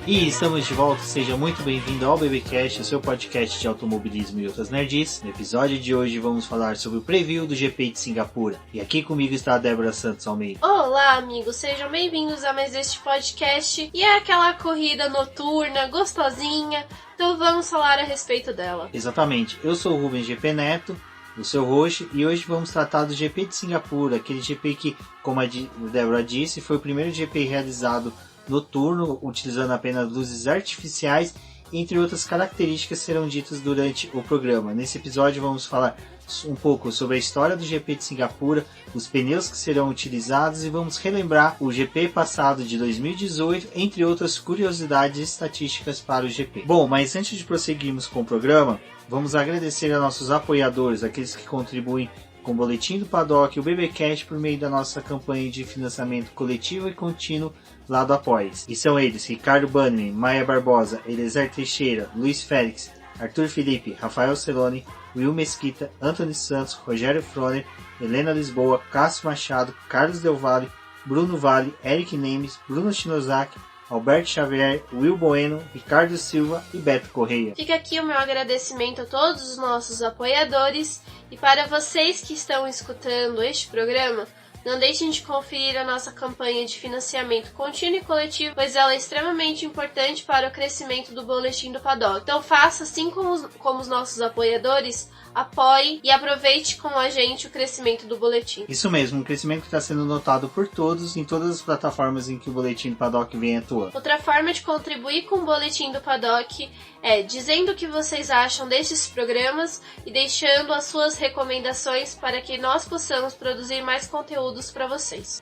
E estamos de volta, seja muito bem-vindo ao BBcast, o seu podcast de automobilismo e outras nerds. No episódio de hoje vamos falar sobre o preview do GP de Singapura. E aqui comigo está a Débora Santos Almeida. Olá amigos, sejam bem-vindos a mais este podcast. E é aquela corrida noturna, gostosinha, então vamos falar a respeito dela. Exatamente, eu sou o Rubens GP Neto, o seu host, e hoje vamos tratar do GP de Singapura, aquele GP que, como a Débora disse, foi o primeiro GP realizado noturno, utilizando apenas luzes artificiais, entre outras características serão ditas durante o programa. Nesse episódio vamos falar um pouco sobre a história do GP de Singapura, os pneus que serão utilizados e vamos relembrar o GP passado de 2018, entre outras curiosidades e estatísticas para o GP. Bom, mas antes de prosseguirmos com o programa, vamos agradecer a nossos apoiadores, aqueles que contribuem com o Boletim do Paddock e o BBcast por meio da nossa campanha de financiamento coletivo e contínuo lá do Apoies. E são eles: Ricardo Bannerman, Maia Barbosa, Eliezer Teixeira, Luiz Félix, Arthur Felipe, Rafael Celone, Will Mesquita, Antony Santos, Rogério Froner, Helena Lisboa, Cássio Machado, Carlos Del Valle, Bruno Vale, Eric Nemes, Bruno Shinozaki, Alberto Xavier, Will Bueno, Ricardo Silva e Beto Correia. Fica aqui o meu agradecimento a todos os nossos apoiadores e para vocês que estão escutando este programa, não deixem de conferir a nossa campanha de financiamento contínuo e coletivo, pois ela é extremamente importante para o crescimento do Boletim do Paddock. Então faça assim como os nossos apoiadores, apoie e aproveite com a gente o crescimento do Boletim. Isso mesmo, um crescimento que está sendo notado por todos, em todas as plataformas em que o Boletim do Paddock vem atuando. Outra forma de contribuir com o Boletim do Paddock é dizendo o que vocês acham desses programas e deixando as suas recomendações para que nós possamos produzir mais conteúdos para vocês.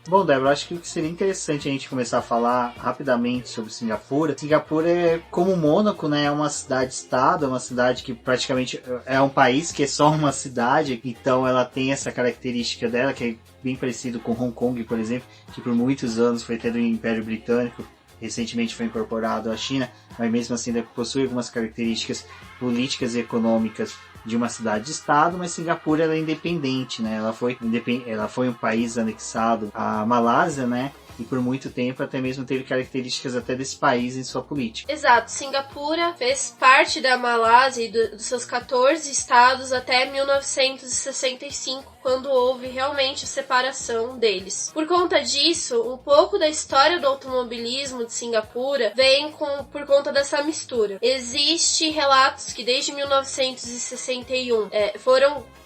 Bom, Débora, acho que seria interessante a gente começar a falar rapidamente sobre Singapura. Singapura é como Mônaco, né? É uma cidade-estado, é uma cidade que praticamente é um país que é só uma cidade, então ela tem essa característica dela, que é bem parecido com Hong Kong, por exemplo, que por muitos anos foi até do Império Britânico, recentemente foi incorporado à China, mas mesmo assim ainda possui algumas características políticas e econômicas de uma cidade-estado, mas Singapura ela é independente, né? Ela foi um país anexado à Malásia, né? E por muito tempo até mesmo teve características até desse país em sua política. Exato, Singapura fez parte da Malásia e dos seus 14 estados até 1965, quando houve realmente a separação deles. Por conta disso, um pouco da história do automobilismo de Singapura vem por conta dessa mistura. Existem relatos que desde 1961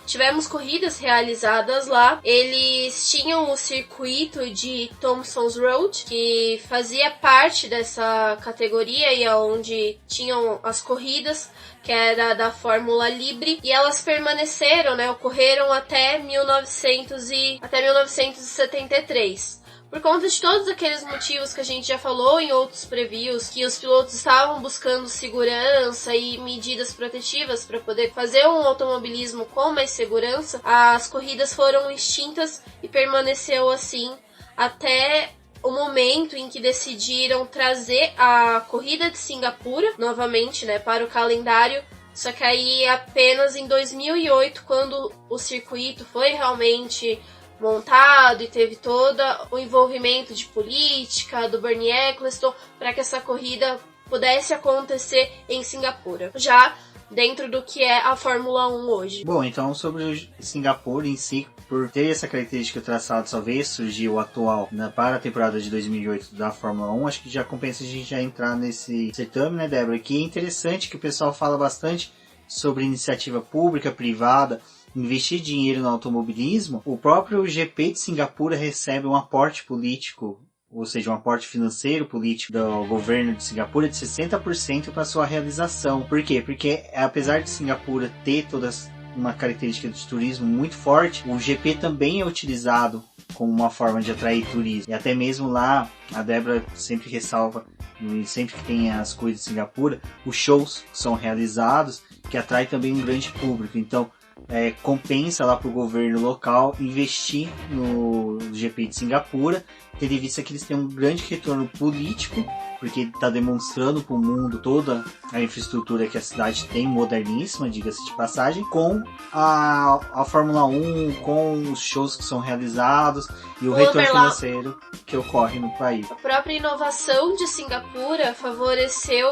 tivemos corridas realizadas lá. Eles tinham o circuito de Thompson's Road, que fazia parte dessa categoria e onde tinham as corridas, que era da Fórmula Libre, e elas permaneceram, né, ocorreram até 1973. Por conta de todos aqueles motivos que a gente já falou em outros previews, que os pilotos estavam buscando segurança e medidas protetivas para poder fazer um automobilismo com mais segurança, as corridas foram extintas e permaneceu assim até o momento em que decidiram trazer a corrida de Singapura novamente, né, para o calendário. Só que aí apenas em 2008, quando o circuito foi realmente montado e teve todo o envolvimento de política do Bernie Ecclestone para que essa corrida pudesse acontecer em Singapura, já dentro do que é a Fórmula 1 hoje. Bom, então sobre Singapura em si, por ter essa característica traçada, só veio surgir o atual, né, para a temporada de 2008 da Fórmula 1, acho que já compensa a gente já entrar nesse certame, né, Débora? Que é interessante que o pessoal fala bastante sobre iniciativa pública, privada, investir dinheiro no automobilismo. O próprio GP de Singapura recebe um aporte político, ou seja, um aporte financeiro político do governo de Singapura de 60% para sua realização. Por quê? Porque apesar de Singapura ter todas uma característica de turismo muito forte, o GP também é utilizado como uma forma de atrair turismo. E até mesmo lá, a Débora sempre ressalva, sempre que tem as coisas de Singapura, os shows são realizados, que atrai também um grande público. Então, compensa lá para o governo local investir no GP de Singapura, tendo em vista que eles têm um grande retorno político, porque está demonstrando para o mundo toda a infraestrutura que a cidade tem, moderníssima, diga-se de passagem, com a Fórmula 1, com os shows que são realizados e o retorno financeiro que ocorre no país. A própria inovação de Singapura favoreceu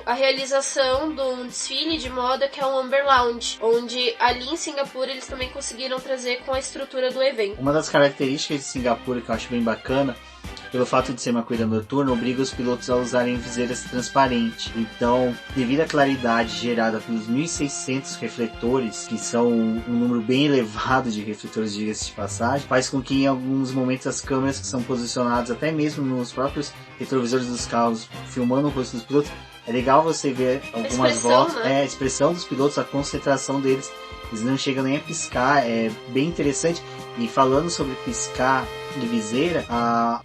a realização de um desfile de moda que é o Amber Lounge, onde ali em Singapura eles também conseguiram trazer com a estrutura do evento. Uma das características de Singapura que eu acho bem bacana, pelo fato de ser uma corrida noturna, obriga os pilotos a usarem viseiras transparentes. Então, devido à claridade gerada pelos 1.600 refletores, que são um número bem elevado de refletores, diga-se de passagem, faz com que em alguns momentos as câmeras que são posicionadas até mesmo nos próprios retrovisores dos carros, filmando o rosto dos pilotos, é legal você ver algumas voltas, né? A expressão dos pilotos, a concentração deles, eles não chegam nem a piscar, é bem interessante. E falando sobre piscar de viseira,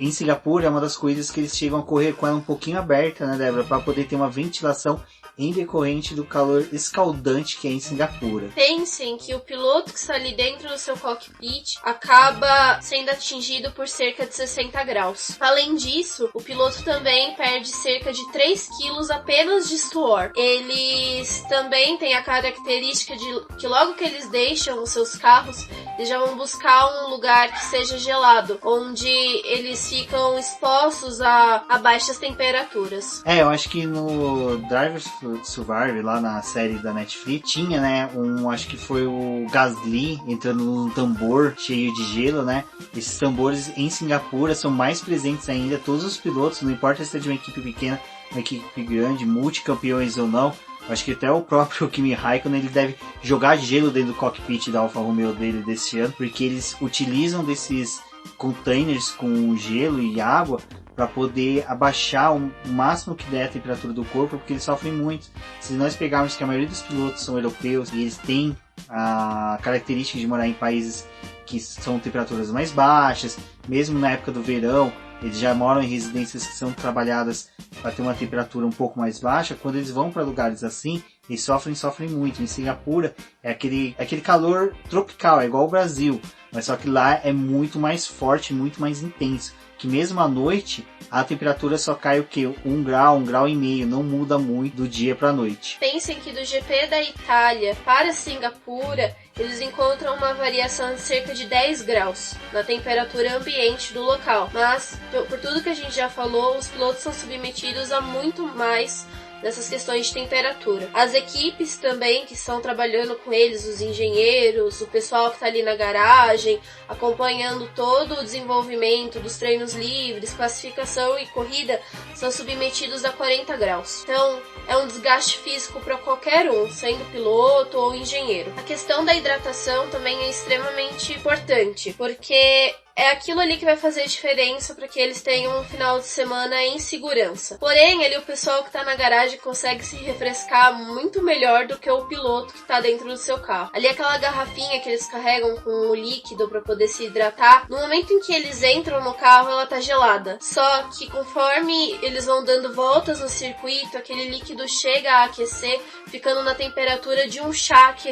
em Singapura é uma das coisas que eles chegam a correr com ela um pouquinho aberta, né, Débora, para poder ter uma ventilação em decorrente do calor escaldante que é em Singapura. Pensem que o piloto que está ali dentro do seu cockpit acaba sendo atingido por cerca de 60 graus. Além disso, o piloto também perde cerca de 3 quilos apenas de suor. Eles também têm a característica de que logo que eles deixam os seus carros, eles já vão buscar um lugar que seja gelado, onde eles ficam expostos a baixas temperaturas. Eu acho que no Driver's Survive, lá na série da Netflix, tinha, né, acho que foi o Gasly entrando num tambor cheio de gelo, né? Esses tambores em Singapura são mais presentes ainda. Todos os pilotos, não importa se é de uma equipe pequena, uma equipe grande, multicampeões ou não, acho que até o próprio Kimi Raikkonen, ele deve jogar gelo dentro do cockpit da Alfa Romeo dele desse ano, porque eles utilizam desses containers com gelo e água para poder abaixar o máximo que der a temperatura do corpo, porque eles sofrem muito. Se nós pegarmos que a maioria dos pilotos são europeus e eles têm a característica de morar em países que são temperaturas mais baixas, mesmo na época do verão, eles já moram em residências que são trabalhadas para ter uma temperatura um pouco mais baixa. Quando eles vão para lugares assim, eles sofrem muito. Em Singapura é aquele calor tropical, é igual ao Brasil, mas só que lá é muito mais forte, muito mais intenso. Que mesmo à noite, a temperatura só cai o quê? 1 grau, 1,5 graus, não muda muito do dia para a noite. Pensem que do GP da Itália para Singapura, eles encontram uma variação de cerca de 10 graus na temperatura ambiente do local. Mas, por tudo que a gente já falou, os pilotos são submetidos a muito mais dessas questões de temperatura. As equipes também que estão trabalhando com eles, os engenheiros, o pessoal que está ali na garagem, acompanhando todo o desenvolvimento dos treinos livres, classificação e corrida, são submetidos a 40 graus. Então, é um desgaste físico para qualquer um, sendo piloto ou engenheiro. A questão da hidratação também é extremamente importante, porque é aquilo ali que vai fazer diferença para que eles tenham um final de semana em segurança. Porém, ali o pessoal que está na garagem consegue se refrescar muito melhor do que o piloto que está dentro do seu carro. Ali aquela garrafinha que eles carregam com o líquido para poder se hidratar, no momento em que eles entram no carro, ela tá gelada. Só que conforme eles vão dando voltas no circuito, aquele líquido chega a aquecer, ficando na temperatura de um chá que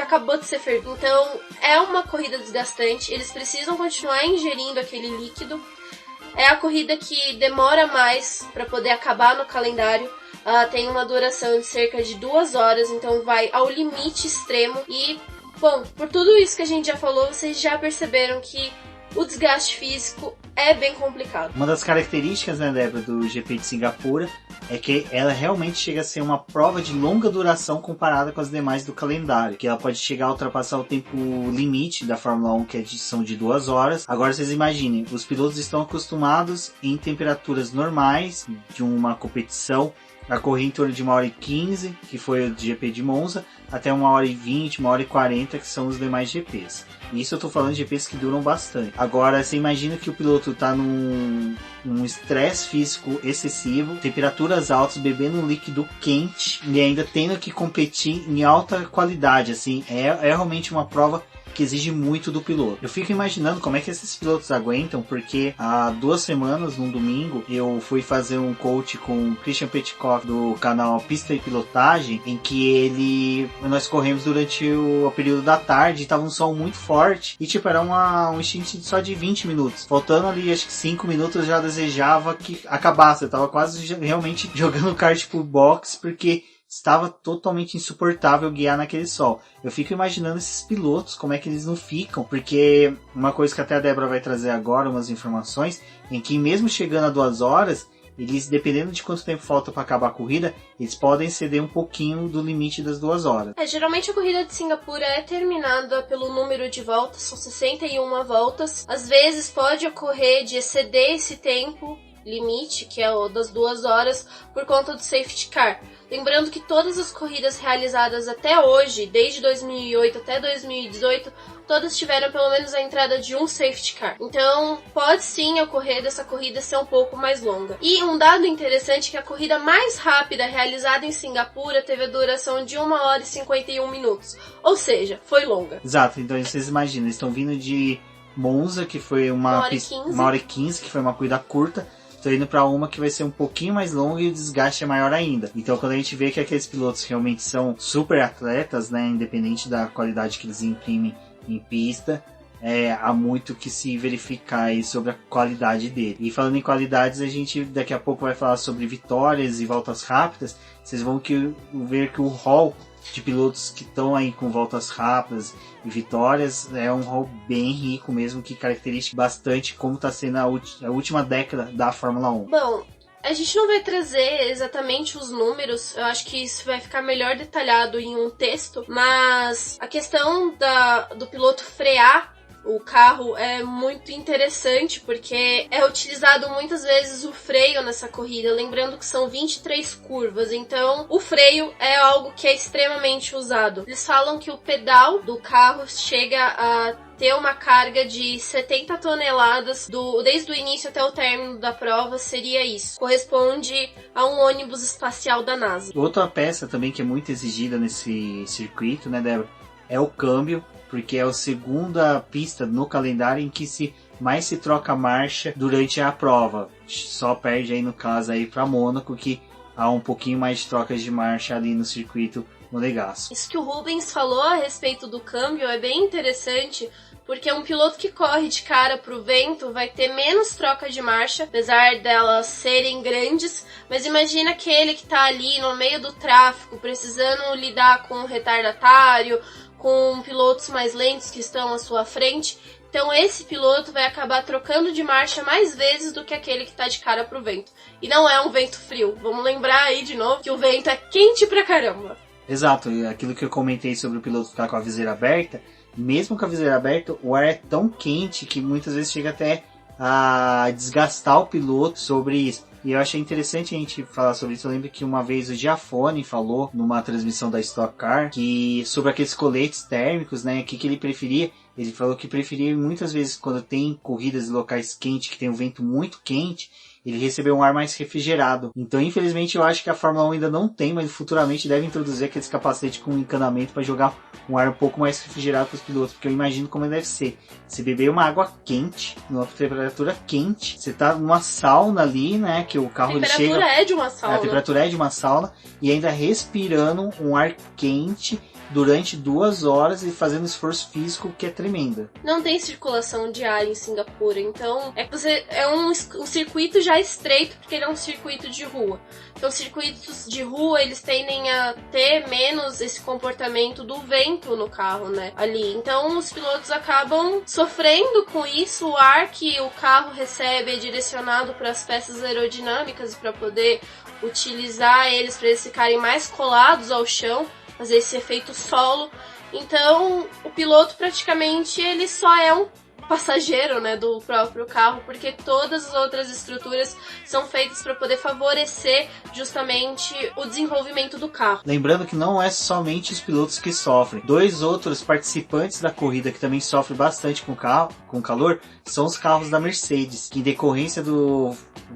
acabou de ser fervido. Então, é uma corrida desgastante, eles precisam continuar ingerindo aquele líquido. É a corrida que demora mais para poder acabar no calendário. Ela tem uma duração de cerca de 2 horas, então vai ao limite extremo. E, bom, por tudo isso que a gente já falou, vocês já perceberam que o desgaste físico é bem complicado. Uma das características, né, Débora, do GP de Singapura é que ela realmente chega a ser uma prova de longa duração comparada com as demais do calendário, que ela pode chegar a ultrapassar o tempo limite da Fórmula 1, que são de 2 horas. Agora vocês imaginem, os pilotos estão acostumados em temperaturas normais de uma competição a correr em torno de 1h15, que foi o GP de Monza, até 1h20, 1h40, que são os demais GPs. Isso eu tô falando de GPs que duram bastante. Agora, você imagina que o piloto tá num estresse físico excessivo, temperatura temperaturas altas, bebendo um líquido quente e ainda tendo que competir em alta qualidade, assim, é realmente uma prova que exige muito do piloto. Eu fico imaginando como é que esses pilotos aguentam, porque há 2 semanas, num domingo, eu fui fazer um coach com o Christian Petkoff do canal Pista e Pilotagem, em que nós corremos durante o período da tarde, e tava um sol muito forte, e tipo, era um stint só de 20 minutos. Faltando ali, acho que 5 minutos, eu já desejava que acabasse. Eu tava quase realmente jogando kart pro box, porque estava totalmente insuportável guiar naquele sol. Eu fico imaginando esses pilotos, como é que eles não ficam, porque uma coisa que até a Débora vai trazer agora, umas informações, em que mesmo chegando a 2 horas, eles, dependendo de quanto tempo falta para acabar a corrida, eles podem ceder um pouquinho do limite das 2 horas. Geralmente a corrida de Singapura é terminada pelo número de voltas, são 61 voltas. Às vezes pode ocorrer de exceder esse tempo limite, que é o das 2 horas, por conta do safety car. Lembrando que todas as corridas realizadas até hoje, desde 2008 até 2018, todas tiveram pelo menos a entrada de um safety car. Então, pode sim ocorrer dessa corrida ser um pouco mais longa. E um dado interessante é que a corrida mais rápida realizada em Singapura teve a duração de 1 hora e 51 minutos. Ou seja, foi longa. Exato, então vocês imaginam, eles estão vindo de Monza, que foi 1 hora e 15, que foi uma corrida curta. Estou indo para uma que vai ser um pouquinho mais longa e o desgaste é maior ainda. Então, quando a gente vê que aqueles pilotos realmente são super atletas, né, independente da qualidade que eles imprimem em pista, há muito que se verificar aí sobre a qualidade dele. E falando em qualidades, a gente daqui a pouco vai falar sobre vitórias e voltas rápidas. Vocês vão ver que o hall de pilotos que estão aí com voltas rápidas e vitórias é um hall bem rico mesmo, que caracteriza bastante como está sendo a última década da Fórmula 1. Bom, a gente não vai trazer exatamente os números, eu acho que isso vai ficar melhor detalhado em um texto, mas a questão do piloto frear o carro é muito interessante, porque é utilizado muitas vezes o freio nessa corrida, lembrando que são 23 curvas, então o freio é algo que é extremamente usado. Eles falam que o pedal do carro chega a ter uma carga de 70 toneladas desde o início até o término da prova, seria isso. Corresponde a um ônibus espacial da NASA. Outra peça também que é muito exigida nesse circuito, né, Débora, é o câmbio, porque é a segunda pista no calendário em que mais se troca marcha durante a prova. Só perde aí no caso aí para Mônaco, que há um pouquinho mais de trocas de marcha ali no circuito monegasco. Isso que o Rubens falou a respeito do câmbio é bem interessante, porque um piloto que corre de cara pro vento vai ter menos troca de marcha, apesar delas serem grandes, mas imagina aquele que tá ali no meio do tráfego, precisando lidar com um retardatário, com pilotos mais lentos que estão à sua frente. Então esse piloto vai acabar trocando de marcha mais vezes do que aquele que tá de cara pro vento. E não é um vento frio. Vamos lembrar aí de novo que o vento é quente pra caramba. Exato, aquilo que eu comentei sobre o piloto ficar com a viseira aberta, mesmo com a viseira aberta, o ar é tão quente que muitas vezes chega até a desgastar o piloto sobre isso. E eu achei interessante a gente falar sobre isso. Eu lembro que uma vez o Giafone falou numa transmissão da Stock Car sobre aqueles coletes térmicos, né? O que ele preferia. Ele falou que preferia muitas vezes quando tem corridas em locais quentes, que tem um vento muito quente, ele recebeu um ar mais refrigerado. Então, infelizmente, eu acho que a Fórmula 1 ainda não tem, mas futuramente deve introduzir aqueles capacetes com encanamento para jogar um ar um pouco mais refrigerado para os pilotos, porque eu imagino como deve ser. Você beber uma água quente, numa temperatura quente, você tá numa sauna ali, né, que o carro chega... A temperatura é de uma sauna. A temperatura é de uma sauna, e ainda respirando um ar quente durante 2 horas e fazendo esforço físico que é tremenda. Não tem circulação de ar em Singapura, então é um circuito já estreito, porque ele é um circuito de rua. Então circuitos de rua, eles tendem a ter menos esse comportamento do vento no carro, né, ali. Então os pilotos acabam sofrendo com isso. O ar que o carro recebe é direcionado para as peças aerodinâmicas para poder utilizar eles, para eles ficarem mais colados ao chão, fazer esse efeito solo. Então o piloto praticamente ele só é um passageiro, né, do próprio carro, porque todas as outras estruturas são feitas para poder favorecer justamente o desenvolvimento do carro. Lembrando que não é somente os pilotos que sofrem. 2 outros participantes da corrida que também sofrem bastante com calor são os carros da Mercedes, que em decorrência do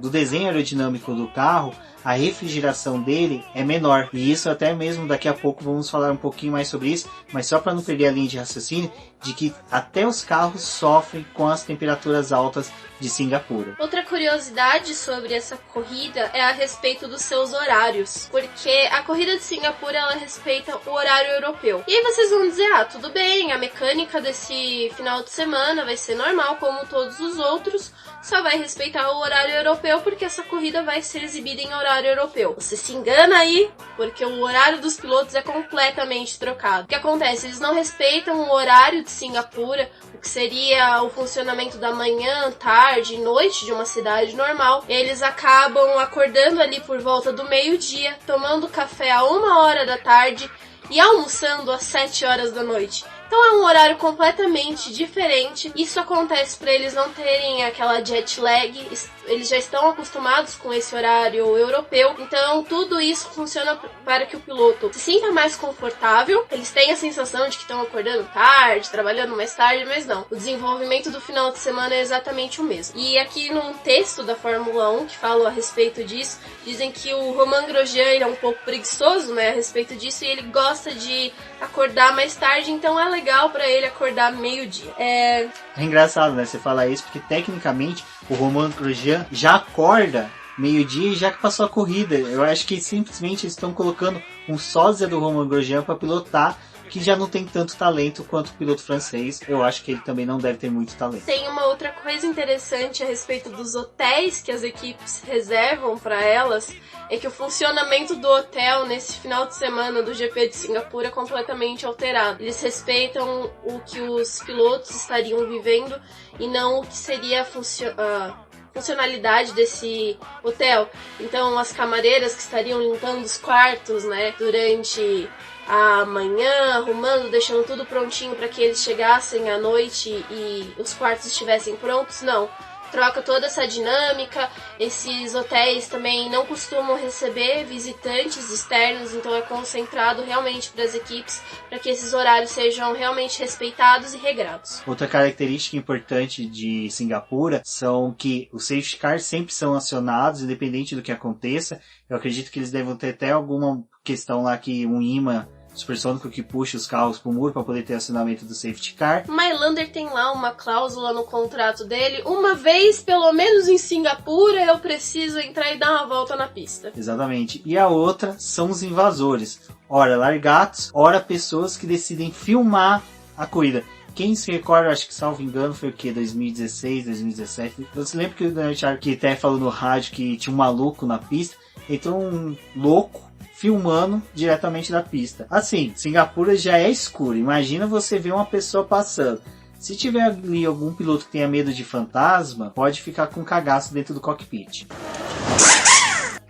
desenho aerodinâmico do carro, a refrigeração dele é menor. E isso até mesmo daqui a pouco vamos falar um pouquinho mais sobre isso, mas só para não perder a linha de raciocínio, de que até os carros sofrem com as temperaturas altas de Singapura. Outra curiosidade sobre essa corrida é a respeito dos seus horários, porque a corrida de Singapura ela respeita o horário europeu. E aí vocês vão dizer, tudo bem, a mecânica desse final de semana vai ser normal como todos os outros, só vai respeitar o horário europeu porque essa corrida vai ser exibida em horário europeu. Você se engana aí, porque o horário dos pilotos é completamente trocado. O que acontece? Eles não respeitam o horário de Singapura, o que seria o funcionamento da manhã, tarde e noite de uma cidade normal. Eles acabam acordando ali por volta do meio-dia, tomando café a 1h da tarde e almoçando às 7 horas da noite. Então é um horário completamente diferente. Isso acontece para eles não terem aquela jet lag. Eles já estão acostumados com esse horário europeu. Então tudo isso funciona para que o piloto se sinta mais confortável. Eles têm a sensação de que estão acordando tarde, trabalhando mais tarde, mas não. O desenvolvimento do final de semana é exatamente o mesmo. E aqui num texto da Fórmula 1 que fala a respeito disso, dizem que o Romain Grosjean ele é um pouco preguiçoso, né, a respeito disso, e ele gosta de acordar mais tarde, então é legal pra ele acordar meio-dia. É engraçado, né, você falar isso, porque tecnicamente o Romain Grosjean já acorda meio-dia e já que passou a corrida. Eu acho que simplesmente eles estão colocando um sósia do Romain Grosjean para pilotar, que já não tem tanto talento quanto o piloto francês. Eu acho que ele também não deve ter muito talento. Tem uma outra coisa interessante a respeito dos hotéis que as equipes reservam para elas, é que o funcionamento do hotel nesse final de semana do GP de Singapura é completamente alterado. Eles respeitam o que os pilotos estariam vivendo e não o que seria a funcionalidade desse hotel. Então as camareiras que estariam limpando os quartos, né, durante a manhã, arrumando, deixando tudo prontinho para que eles chegassem à noite e os quartos estivessem prontos, não. Troca toda essa dinâmica. Esses hotéis também não costumam receber visitantes externos, então é concentrado realmente para as equipes, para que esses horários sejam realmente respeitados e regrados. Outra característica importante de Singapura são que os safety cars sempre são acionados, independente do que aconteça. Eu acredito que eles devem ter até alguma questão lá que um imã supersônico que puxa os carros pro muro para poder ter acionamento do safety car. Mylander tem lá uma cláusula no contrato dele: uma vez, pelo menos em Singapura, eu preciso entrar e dar uma volta na pista. Exatamente. E a outra são os invasores. Ora largatos, ora pessoas que decidem filmar a corrida. Quem se recorda, acho que salvo engano, foi o que? 2016, 2017. Você lembra que o Daniel Ricciardo até falou no rádio que tinha um maluco na pista? Entrou um louco filmando diretamente da pista. Assim, Singapura já é escuro. Imagina você ver uma pessoa passando. Se tiver ali algum piloto que tenha medo de fantasma, pode ficar com cagaço dentro do cockpit.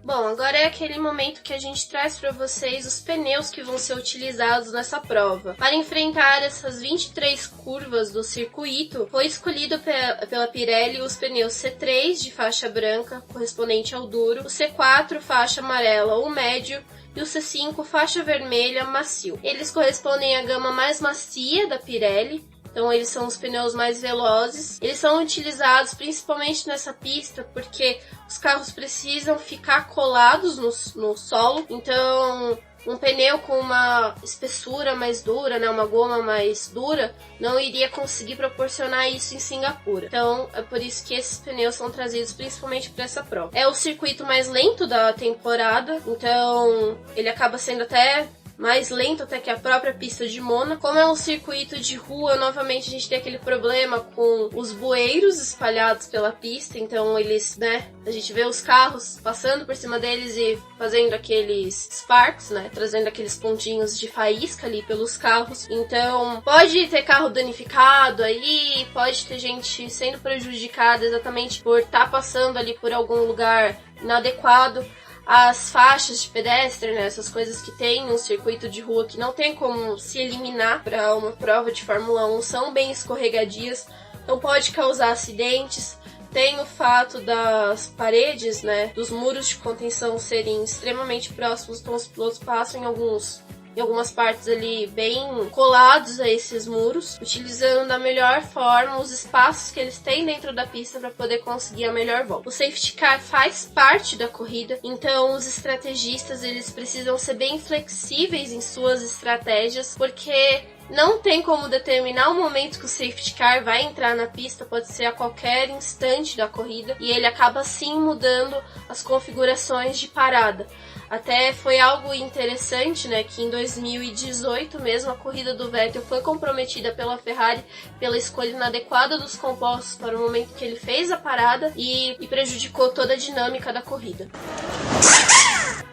Bom, agora é aquele momento que a gente traz para vocês os pneus que vão ser utilizados nessa prova. Para enfrentar essas 23 curvas do circuito, foi escolhido pela Pirelli os pneus C3 de faixa branca, correspondente ao duro, o C4 faixa amarela ou médio, e o C5 faixa vermelha macio. Eles correspondem à gama mais macia da Pirelli, então eles são os pneus mais velozes. Eles são utilizados principalmente nessa pista porque os carros precisam ficar colados no solo, então um pneu com uma espessura mais dura, né, uma goma mais dura, não iria conseguir proporcionar isso em Singapura. Então é por isso que esses pneus são trazidos principalmente para essa prova. É o circuito mais lento da temporada, então ele acaba sendo até mais lento até que a própria pista de Mônaco. Como é um circuito de rua, novamente a gente tem aquele problema com os bueiros espalhados pela pista, então eles, né, a gente vê os carros passando por cima deles e fazendo aqueles sparks, né, trazendo aqueles pontinhos de faísca ali pelos carros. Então pode ter carro danificado aí, pode ter gente sendo prejudicada exatamente por estar passando ali por algum lugar inadequado. As faixas de pedestre, né, essas coisas que tem um circuito de rua que não tem como se eliminar para uma prova de Fórmula 1, são bem escorregadias, não pode causar acidentes. Tem o fato das paredes, né, dos muros de contenção serem extremamente próximos, então os pilotos passam em algumas partes ali bem colados a esses muros, utilizando da melhor forma os espaços que eles têm dentro da pista para poder conseguir a melhor volta. O safety car faz parte da corrida, então os estrategistas eles precisam ser bem flexíveis em suas estratégias, porque não tem como determinar o momento que o safety car vai entrar na pista, pode ser a qualquer instante da corrida, e ele acaba sim mudando as configurações de parada. Até foi algo interessante, né, que em 2018 mesmo a corrida do Vettel foi comprometida pela Ferrari pela escolha inadequada dos compostos para o momento que ele fez a parada e prejudicou toda a dinâmica da corrida.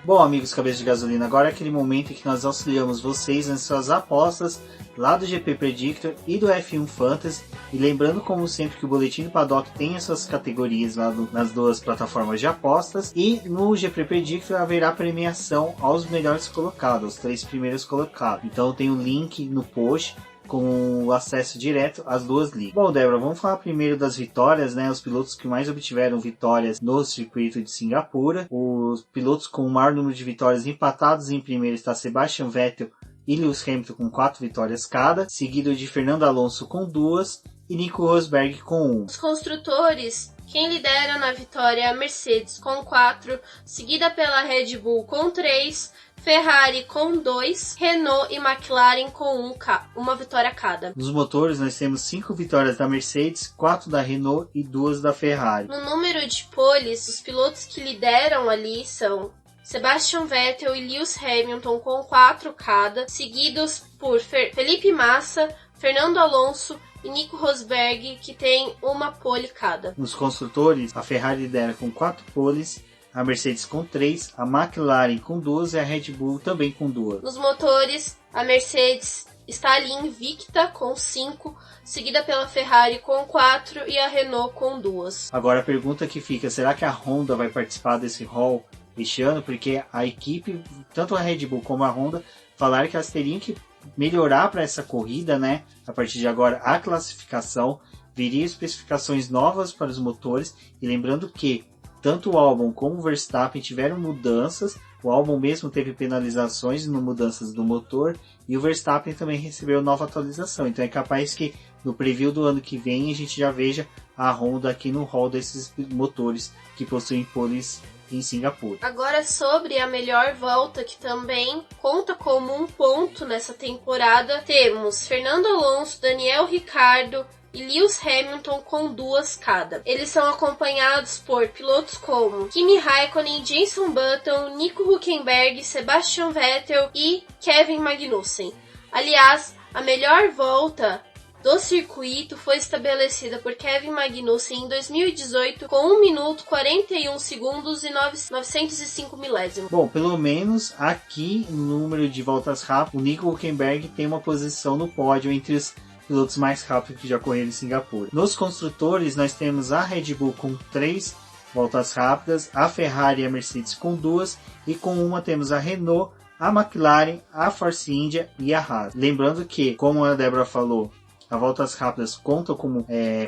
Bom, amigos cabeça de gasolina, agora é aquele momento em que nós auxiliamos vocês nas suas apostas lá do GP Predictor e do F1 Fantasy. E lembrando, como sempre, que o Boletim do Paddock tem as suas categorias lá nas duas plataformas de apostas. E no GP Predictor haverá premiação aos melhores colocados, aos 3 primeiros colocados. Então tem o link no post com o acesso direto às duas ligas. Bom, Débora, vamos falar primeiro das vitórias, né? Os pilotos que mais obtiveram vitórias no circuito de Singapura. Os pilotos com o maior número de vitórias empatados em primeiro está Sebastian Vettel e Lewis Hamilton com 4 vitórias cada, seguido de Fernando Alonso com 2 e Nico Rosberg com 1. Os construtores, quem lidera na vitória é a Mercedes com 4, seguida pela Red Bull com 3, Ferrari com 2, Renault e McLaren com uma vitória cada. Nos motores nós temos 5 vitórias da Mercedes, 4 da Renault e 2 da Ferrari. No número de poles, os pilotos que lideram ali são Sebastian Vettel e Lewis Hamilton com 4 cada, seguidos por Felipe Massa, Fernando Alonso e Nico Rosberg, que tem uma pole cada. Nos construtores, a Ferrari lidera com 4 poles, a Mercedes com 3, a McLaren com 2 e a Red Bull também com 2. Nos motores, a Mercedes está ali invicta com 5, seguida pela Ferrari com 4 e a Renault com 2. Agora a pergunta que fica, será que a Honda vai participar desse hall este ano? Porque a equipe, tanto a Red Bull como a Honda, falaram que elas teriam que melhorar para essa corrida, né? A partir de agora, a classificação, viria especificações novas para os motores, e lembrando que tanto o Albon como o Verstappen tiveram mudanças. O Albon mesmo teve penalizações no mudanças do motor e o Verstappen também recebeu nova atualização. Então é capaz que no preview do ano que vem a gente já veja a Honda aqui no hall desses motores que possuem poles em Singapura. Agora sobre a melhor volta, que também conta como um ponto nessa temporada, temos Fernando Alonso, Daniel Ricciardo e Lewis Hamilton com 2 cada. Eles são acompanhados por pilotos como Kimi Raikkonen, Jenson Button, Nico Hülkenberg, Sebastian Vettel e Kevin Magnussen. Aliás, a melhor volta do circuito foi estabelecida por Kevin Magnussen em 2018 com 1 minuto 41 segundos e 905 milésimos. Bom, pelo menos aqui no número de voltas rápidas, o Nico Hülkenberg tem uma posição no pódio entre os pilotos mais rápidos que já correram em Singapura. Nos construtores, nós temos a Red Bull com 3 voltas rápidas, a Ferrari e a Mercedes com 2, e com uma temos a Renault, a McLaren, a Force India e a Haas. Lembrando que, como a Débora falou, as voltas rápidas contam como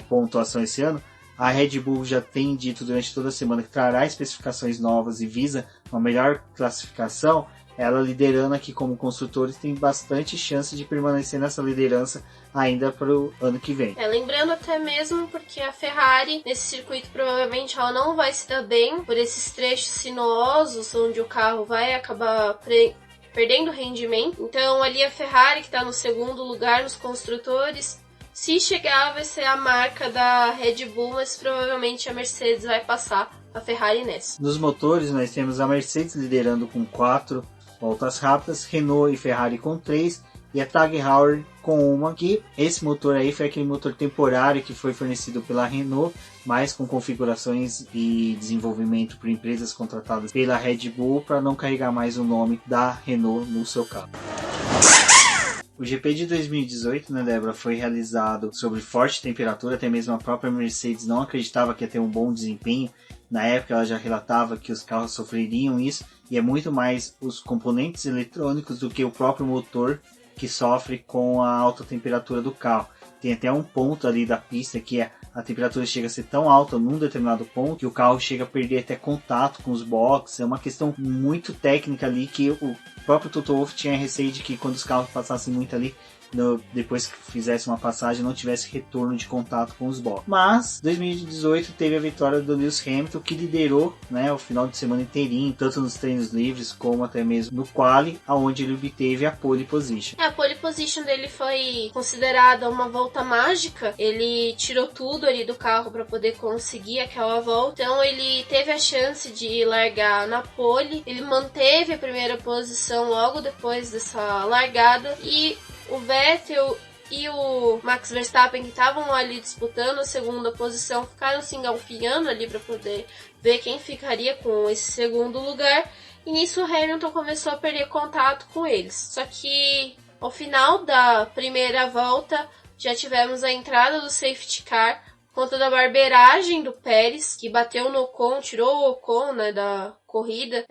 pontuação esse ano. A Red Bull já tem dito durante toda a semana que trará especificações novas e visa uma melhor classificação. Ela, liderando aqui como construtores, tem bastante chance de permanecer nessa liderança ainda para o ano que vem. Lembrando até mesmo porque a Ferrari nesse circuito provavelmente ela não vai se dar bem por esses trechos sinuosos onde o carro vai acabar perdendo rendimento. Então ali a Ferrari, que está no segundo lugar nos construtores, se chegar vai ser a marca da Red Bull, mas provavelmente a Mercedes vai passar a Ferrari nessa. Nos motores nós temos a Mercedes liderando com 4 voltas rápidas, Renault e Ferrari com 3 e a Tag Heuer com 1, que esse motor aí foi aquele motor temporário que foi fornecido pela Renault, mas com configurações e desenvolvimento por empresas contratadas pela Red Bull para não carregar mais o nome da Renault no seu carro. O GP de 2018, né, Débora, foi realizado sob forte temperatura, até mesmo a própria Mercedes não acreditava que ia ter um bom desempenho. Na época ela já relatava que os carros sofreriam isso, e é muito mais os componentes eletrônicos do que o próprio motor que sofre com a alta temperatura do carro. Tem até um ponto ali da pista que a temperatura chega a ser tão alta num determinado ponto que o carro chega a perder até contato com os boxes. É uma questão muito técnica ali que o próprio Toto Wolff tinha receio de que quando os carros passassem muito ali, depois que fizesse uma passagem, não tivesse retorno de contato com os boxes. Mas 2018 teve a vitória do Lewis Hamilton, que liderou, né, o final de semana inteirinho, tanto nos treinos livres como até mesmo no quali, aonde ele obteve a pole position. A pole position dele foi considerada uma volta mágica. Ele tirou tudo ali do carro para poder conseguir aquela volta. Então ele teve a chance de largar na pole. Ele manteve a primeira posição logo depois dessa largada, e o Vettel e o Max Verstappen, que estavam ali disputando a segunda posição, ficaram se engalfinhando ali para poder ver quem ficaria com esse segundo lugar. E nisso o Hamilton começou a perder contato com eles. Só que ao final da primeira volta já tivemos a entrada do safety car por conta da barbeiragem do Pérez, que bateu no Ocon, tirou o Ocon, né, da corrida.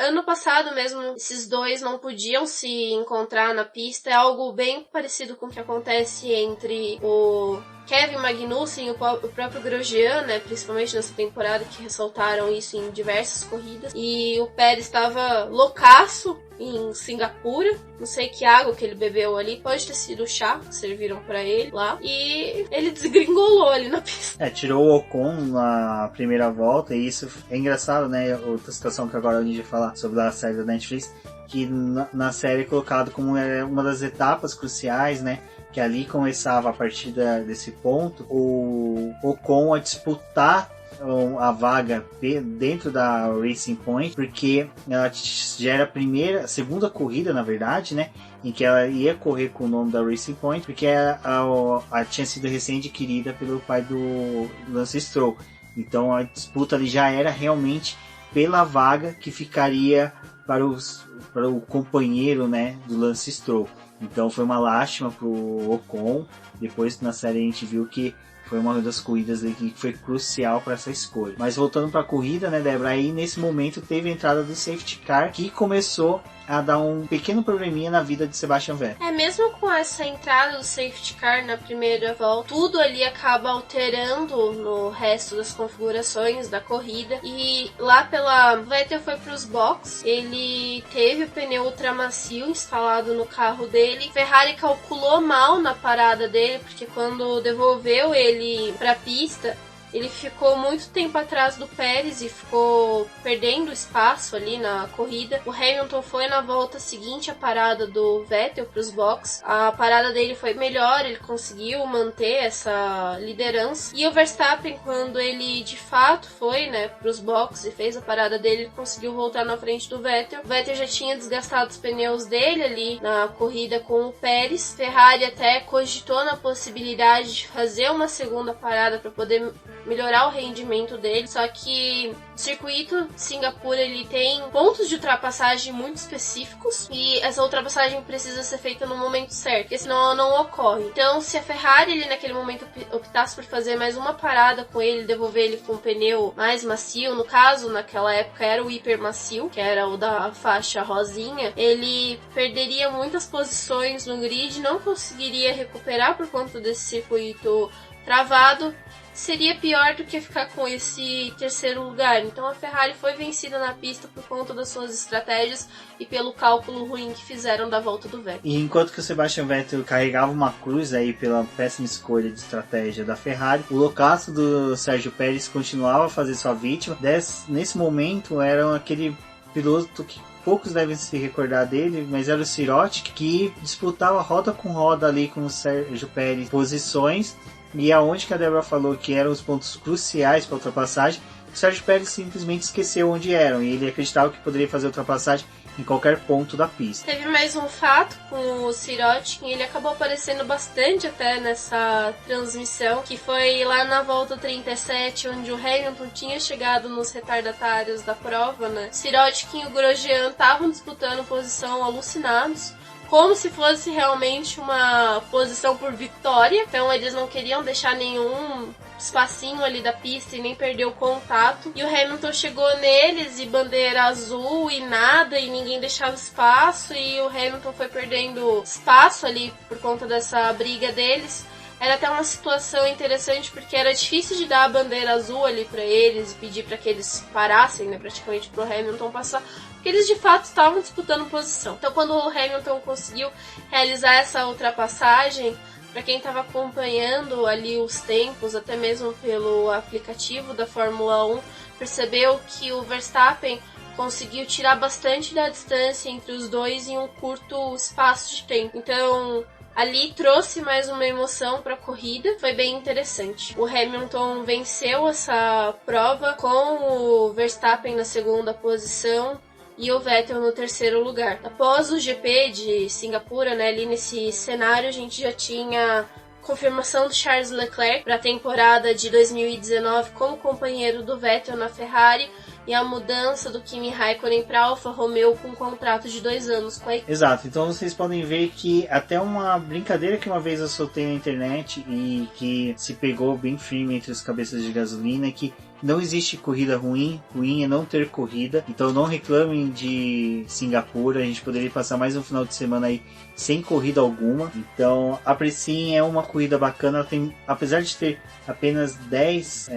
Ano passado mesmo, esses dois não podiam se encontrar na pista. É algo bem parecido com o que acontece entre o Kevin Magnussen e o próprio Grosjean, né, principalmente nessa temporada, que ressaltaram isso em diversas corridas. E o Pérez estava loucaço em Singapura, não sei que água que ele bebeu ali, pode ter sido chá que serviram pra ele lá, e ele desgringolou ali na pista. Tirou o Ocon na primeira volta, e isso é engraçado, né? Outra situação que agora a gente vai falar sobre a série da Netflix, que na série é colocado como uma das etapas cruciais, né? Que ali começava a partir desse ponto o Ocon a disputar a vaga dentro da Racing Point, porque ela já era a segunda corrida, na verdade, né, em que ela ia correr com o nome da Racing Point, porque ela tinha sido recém-adquirida pelo pai do Lance Stroll. Então a disputa ali já era realmente pela vaga que ficaria para o companheiro, né, do Lance Stroll. Então foi uma lástima pro Ocon. Depois na série a gente viu que foi uma das corridas que foi crucial para essa escolha. Mas voltando para a corrida, né, Débora? Aí nesse momento teve a entrada do safety car, que começou a dar um pequeno probleminha na vida de Sebastian Vettel. Mesmo com essa entrada do safety car na primeira volta, tudo ali acaba alterando no resto das configurações da corrida. E lá Vettel foi para os boxes, ele teve o pneu ultramacio instalado no carro dele. Ferrari calculou mal na parada dele, porque quando devolveu ele para a pista, ele ficou muito tempo atrás do Pérez e ficou perdendo espaço ali na corrida. O Hamilton foi na volta seguinte à parada do Vettel para os boxes. A parada dele foi melhor, ele conseguiu manter essa liderança. E o Verstappen, quando ele de fato foi, né, para os boxes e fez a parada dele, ele conseguiu voltar na frente do Vettel. O Vettel já tinha desgastado os pneus dele ali na corrida com o Pérez. Ferrari até cogitou na possibilidade de fazer uma segunda parada para poder melhorar o rendimento dele, só que o circuito de Singapura ele tem pontos de ultrapassagem muito específicos e essa ultrapassagem precisa ser feita no momento certo, porque senão ela não ocorre. Então, se a Ferrari ele, naquele momento optasse por fazer mais uma parada com ele, devolver ele com um pneu mais macio, no caso, naquela época era o hiper macio, que era o da faixa rosinha, ele perderia muitas posições no grid, não conseguiria recuperar por conta desse circuito travado. Seria pior do que ficar com esse terceiro lugar. Então a Ferrari foi vencida na pista por conta das suas estratégias e pelo cálculo ruim que fizeram da volta do Vettel. E enquanto que o Sebastian Vettel carregava uma cruz aí pela péssima escolha de estratégia da Ferrari, o loucaço do Sérgio Pérez continuava a fazer sua vítima. Nesse momento era aquele piloto que poucos devem se recordar dele, mas era o Sirotkin, que disputava roda com roda ali com o Sérgio Pérez posições. E aonde que a Débora falou que eram os pontos cruciais para a ultrapassagem, o Sérgio Pérez simplesmente esqueceu onde eram e ele acreditava que poderia fazer a ultrapassagem em qualquer ponto da pista. Teve mais um fato com o Sirotkin, ele acabou aparecendo bastante até nessa transmissão, que foi lá na volta 37, onde o Hamilton tinha chegado nos retardatários da prova, né? Sirotkin e o Grosjean estavam disputando posição alucinados, como se fosse realmente uma posição por vitória. Então eles não queriam deixar nenhum espacinho ali da pista e nem perder o contato. E o Hamilton chegou neles e bandeira azul e nada, e ninguém deixava espaço, e o Hamilton foi perdendo espaço ali por conta dessa briga deles. era até uma situação interessante, porque era difícil de dar a bandeira azul ali pra eles, pedir pra que eles parassem, né, praticamente pro Hamilton passar, porque eles de fato estavam disputando posição. Então quando o Hamilton conseguiu realizar essa ultrapassagem, para quem estava acompanhando ali os tempos, até mesmo pelo aplicativo da Fórmula 1, percebeu que o Verstappen conseguiu tirar bastante da distância entre os dois em um curto espaço de tempo. Então, ali trouxe mais uma emoção para a corrida, foi bem interessante. O Hamilton venceu essa prova com o Verstappen na segunda posição e o Vettel no terceiro lugar. Após o GP de Singapura, né, ali nesse cenário, a gente já tinha confirmação do Charles Leclerc para a temporada de 2019 como companheiro do Vettel na Ferrari e a mudança do Kimi Raikkonen para Alfa Romeo com um contrato de 2 anos com a equipe. Exato, então vocês podem ver que até uma brincadeira que uma vez eu soltei na internet e que se pegou bem firme entre os cabeças de gasolina é que não existe corrida ruim, ruim é não ter corrida, então não reclamem de Singapura, a gente poderia passar mais um final de semana aí sem corrida alguma, então apreciem, é uma corrida bacana, ela tem, apesar de ter apenas 10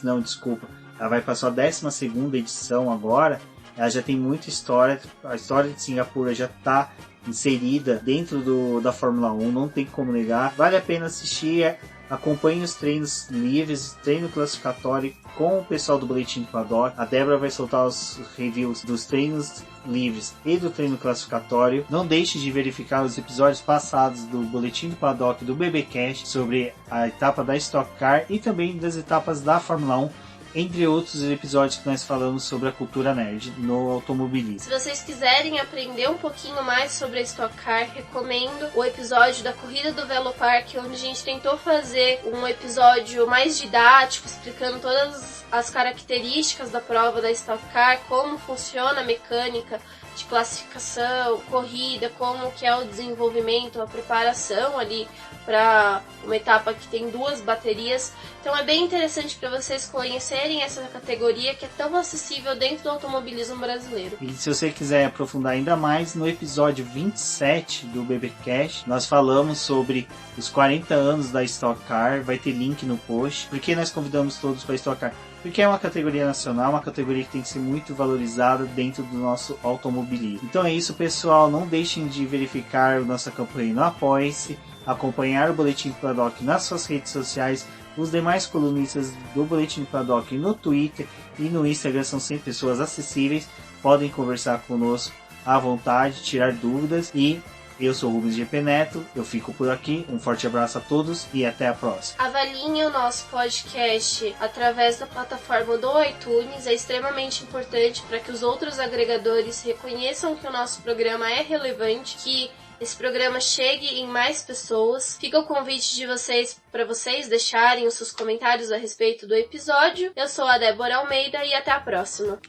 não, desculpa, ela vai para a sua 12ª edição agora, ela já tem muita história, a história de Singapura já está inserida dentro da Fórmula 1, não tem como negar, vale a pena assistir, acompanhe os treinos livres, treino classificatório com o pessoal do Boletim do Paddock. A Débora vai soltar os reviews dos treinos livres e do treino classificatório. Não deixe de verificar os episódios passados do Boletim do Paddock do BBcast sobre a etapa da Stock Car e também das etapas da Fórmula 1, entre outros episódios que nós falamos sobre a cultura nerd no automobilismo. Se vocês quiserem aprender um pouquinho mais sobre a Stock Car, recomendo o episódio da Corrida do Velopark, onde a gente tentou fazer um episódio mais didático, explicando todas as características da prova da Stock Car, como funciona a mecânica de classificação, corrida, como que é o desenvolvimento, a preparação ali para uma etapa que tem 2 baterias. Então é bem interessante para vocês conhecerem essa categoria que é tão acessível dentro do automobilismo brasileiro. E se você quiser aprofundar ainda mais, no episódio 27 do BBcast, nós falamos sobre os 40 anos da Stock Car, vai ter link no post. Por que nós convidamos todos para a Stock Car? Porque é uma categoria nacional, uma categoria que tem que ser muito valorizada dentro do nosso automobilismo. Então é isso, pessoal, não deixem de verificar nossa campanha no Apoie-se, acompanhar o Boletim do Paddock nas suas redes sociais. Os demais colunistas do Boletim do Paddock no Twitter e no Instagram são sempre pessoas acessíveis, podem conversar conosco à vontade, tirar dúvidas. E eu sou o Rubens GP Neto, eu fico por aqui, um forte abraço a todos e até a próxima. Avaliem o nosso podcast através da plataforma do iTunes, é extremamente importante para que os outros agregadores reconheçam que o nosso programa é relevante, que esse programa chegue em mais pessoas. Fica o convite de vocês para vocês deixarem os seus comentários a respeito do episódio. Eu sou a Débora Almeida e até a próxima.